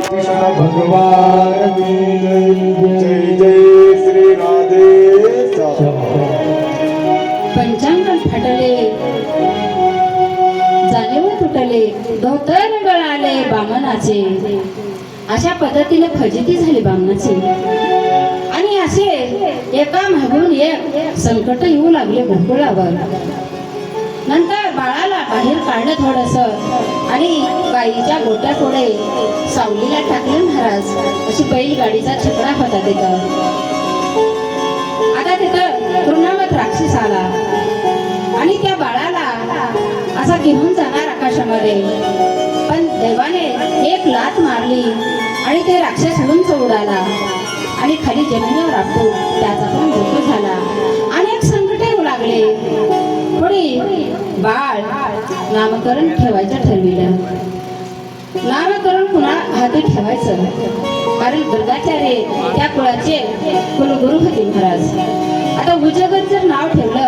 कृष्ण भगवान की जय जय श्री राधे पंचांगण फाटले जाणीव तुटले धोतर गळाले बामणाचे अशा पद्धतीने फजिती झाली बामणाची आणि असे एका मागून एक संकट येऊ लागले गोकुळावर. नंतर बाळाला बाहेर काढलं थोडस आणि गाईच्या गोट्यापुढे सावलीला टाकले महाराज. अशी बैलगाडीचा छकडा होता तिथं. आता तिथं तृणावत राक्षस आला आणि त्या बाळाला असा घेऊन जाणार आकाशामध्ये. पण देवाने एक लात मारली आणि ते राक्षस उंच उडाला आणि खाली जमिनीवर आपटून त्याचा पण मृत्यू झाला. अनेक संकटे येऊ लागले. पुढे बाळ नामकरण ठेवायचं ठरविलं. नामकरण पुन्हा हाती ठेवायचं कारण दुर्गाचार्य त्या कुळाचे कुलगुरू होते महाराज. आता उजगत जर नाव ठेवलं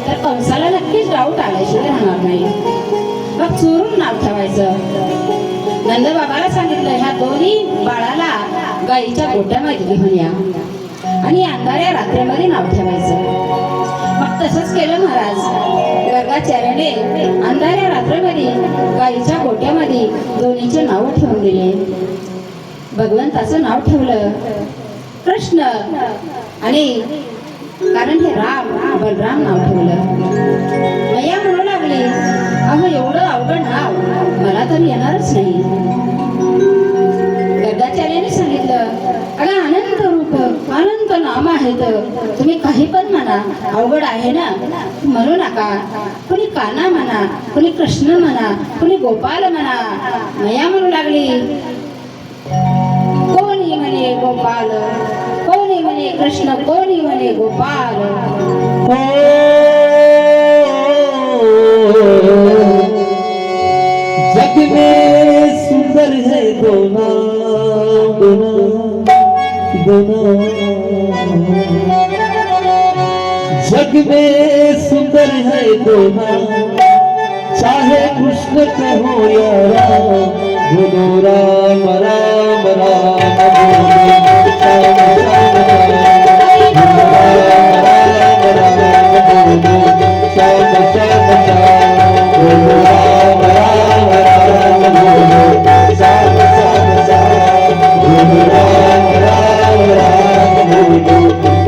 तर कंसाला नक्कीच डाऊट आल्याशिवाय राहणार नाही. मग चोरून नाव ठेवायचं. नंदबाबाला सांगितलं ह्या दोन्ही बाळाला गाईच्या गोट्यामध्ये घेऊन या आणि अंधाऱ्या रात्रीमध्ये नाव ठेवायचं. मग तसंच केलं महाराज. गर्गाचार्याने अंधाऱ्या रात्रीमध्ये गाईच्या गोट्यामध्ये दोन्हीचे नाव ठेवून दिले. भगवंताचं नाव ठेवलं कृष्ण आणि कारण हे राम बलराम नाव ठेवलं. मैया म्हणू लागली अहो एवढं अवघड नाव मला तर येणारच नाही. गर्गाचार्याने सांगितलं अगं अनंत रूप अनंत नाम आहेत तुम्ही काही पण म्हणा अवघड आहे ना म्हणू नका. कुणी कान्हा म्हणा कुणी कृष्ण म्हणा कुणी गोपाल म्हणा. मैया म्हणू लागली कोणी म्हणे गोपाल कोणी म्हणे कृष्ण कोणी म्हणे गोपाल. जग में सुंदर है दोना दोना दोना. जग में सुंदर है दोना चाहे कृष्ण कहो या राम. बोलो राम राम राम बोलो श्याम श्याम श्याम. बोलो राम राम राम बोलो श्याम श्याम श्याम. बोलो राम राम राम बोलो श्याम श्याम श्याम. बोलो राम राम राम बोलो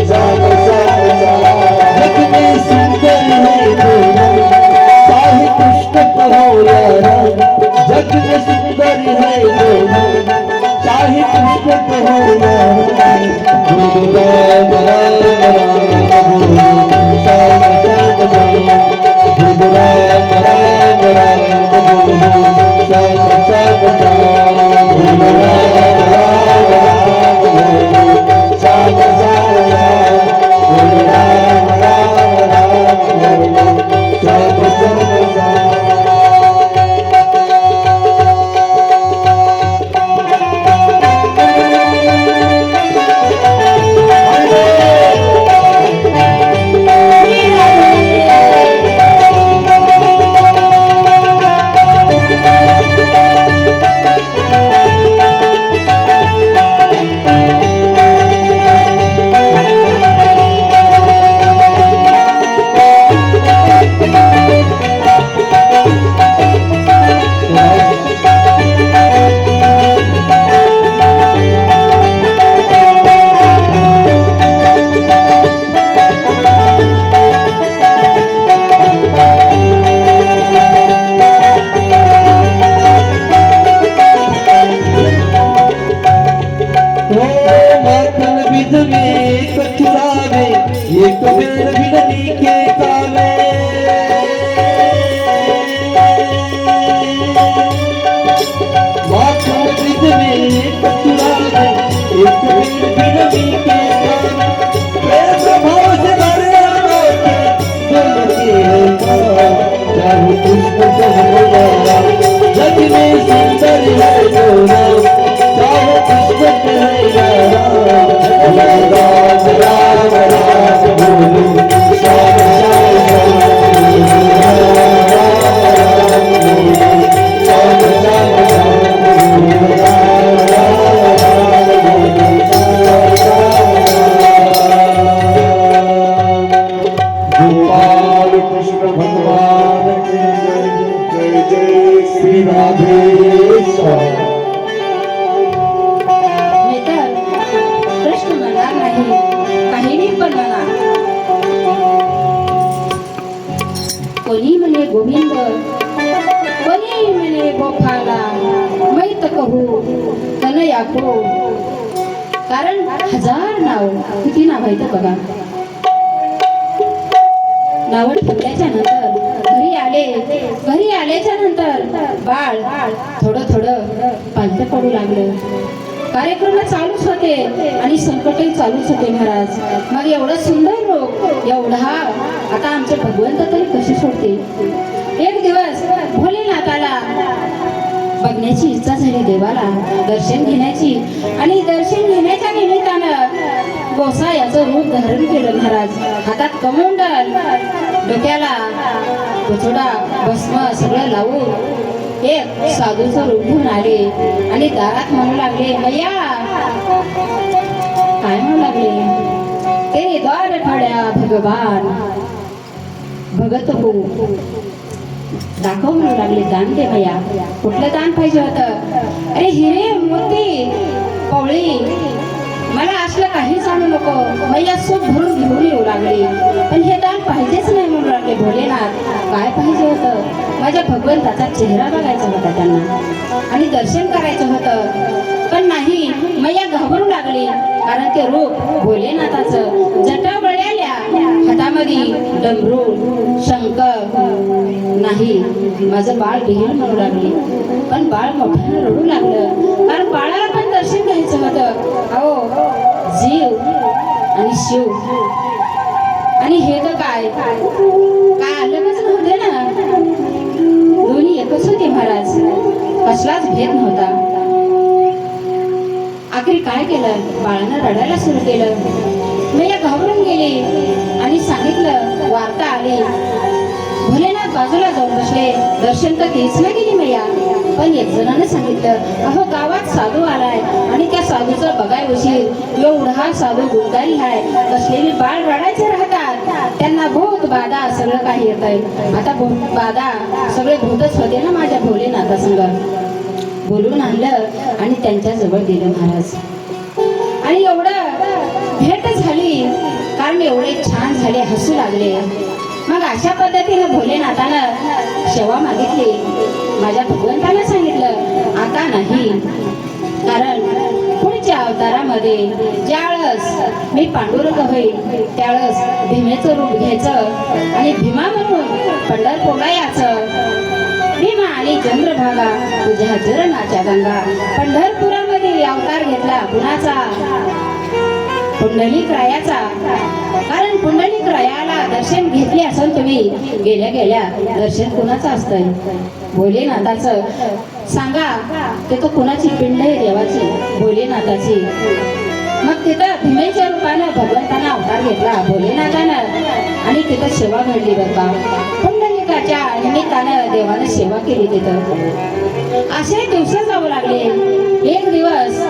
श्याम श्याम श्याम. जग में सुंदर है दोनों चाहे कृष्ण कहो या राम. जग में सुंदर है दोनों चाहे कृष्ण कहो या राम. बोलो राम राम राम बोलो श्याम श्याम श्याम. बोलो राम राम राम बोलो श्याम श्याम श्याम. बोलो राम राम राम बोलो श्याम श्याम श्याम. बोलो राम राम राम बोलो श्याम श्याम श्याम. कहू तन याको, कारण 1000 नाव, किती नाव आहेत बघा. नाव ठेवल्याच्या नंतर घरी आल्याच्या नंतर बाळ थोडं थोडं पालथं पडू लागलं. कार्यक्रम चालूच होते आणि संकटही चालूच होते महाराज. मग एवढं सुंदर रूप, एवढा आता आमचे भगवंत तरी कसे सोडते. एक दिवस भोलेनाथाला बघण्याची इच्छा झाली, देवाला दर्शन घेण्याची. आणि दर्शन घेण्याच्या निमित्तानं गोसायाचं रूप धारण केलं महाराज. हातात कमंडल, डोक्याला उचोडा, भस्म सगळं लावून एक साधूचं रूप घेऊन आले आणि दारात म्हणू लागले, मैया. काय म्हणू लागले, ते द्वार फड्या भगवान भगत हो, दाखव म्हणू लागले, दान दे मैया. कुठलं दान पाहिजे होतं. अरे हिरे मोती पवळी, मला असलं काहीच आणू नको. मैया सुख भरून घेऊन येऊ लागली, पण हे दान पाहिजेच नाही म्हणू लागले. भोलेनाथ, काय पाहिजे होतं. माझ्या भगवंताचा चेहरा बघायचा होता त्यांना आणि दर्शन करायचं होतं, पण नाही. मैया घाबरू लागली, कारण ते रूप भोलेनाथाचं. जटा गळ्याल्या, हातामध्ये डमरू, शंख. नाही, माझं बाळ बिहीर म्हणू लागली. पण बाळ मोठ्यानं रडू लागलं, कारण बाळाला पण दर्शन घ्यायचं होतं. अहो, जीव आणि शिव आणि हे तर काय अलगच नव्हते ना, दोन्ही एकच होते महाराज. कसलाच भेद नव्हता. आखरी काय केलं, बाळानं रडायला सुरू केलं. मैया घाबरून गेली आणि सांगितलं, वार्ता आली. भोलेनाथ बाजूला जाऊन बसले. दर्शन तर तीच ना गेली मैया, पण एक जणांनी सांगितलं, अहो गावात साधू आलाय आणि त्या साधूचं बघाय उशीर. एवढा साधू गुणकारी आहे, कसलेली बाळ रडायचे राहतात. त्यांना भूत बाधा सगळं काही येत आहे. आता भूत बाधा सगळे भूतच होते ना माझ्या भोलेनाथा संग. बोलून आणलं आणि त्यांच्या जवळ गेलं महाराज. आणि एवढं भेट झाली, कारण एवढे छान झाले, हसू लागले. मग अशा पद्धतीने भोलेनाथानं सेवा मागितली. माझ्या भगवंताला सांगितलं, आता नाही, कारण पुढच्या अवतारामध्ये ज्यावेळेस मी पांडुरंग होईल, त्यावेळेस भीमेचं रूप घ्यायचं आणि भीमा म्हणून पंढरपूरला यायचं. भीमा आणि चंद्रभागा तुझ्या चरणाच्या गंगा. पंढरपुरामध्ये अवतार घेतला कुणाचा, पुंडलिक रायाचा. कारण पुंडलिक रायाला दर्शन घेतले असेल तुम्ही, गेल्या गेल्या दर्शन कुणाचं असतं, भोलेनाथाचं. सांगा, ते तो कुणाची पिंड आहे, देवाची, भोलेनाथाची. मग तिथं भीमेच्या रूपानं भगवंतानं अवतार घेतला भोलेनाथानं आणि तिथं सेवा घडली बरं का. पुंडलिकाच्या निमित्तानं देवानं सेवा केली तिथं. असे दिवस जाऊ लागले. एक दिवस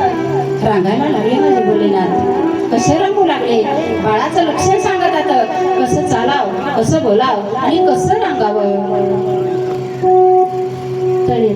रांगायला लागले माझे भोलेनाथ. कसे रंगू लागले, बाळाचं लक्षण सांगत आता, कसं चालाव, कसं बोलाव आणि कसं रांगावं. तळे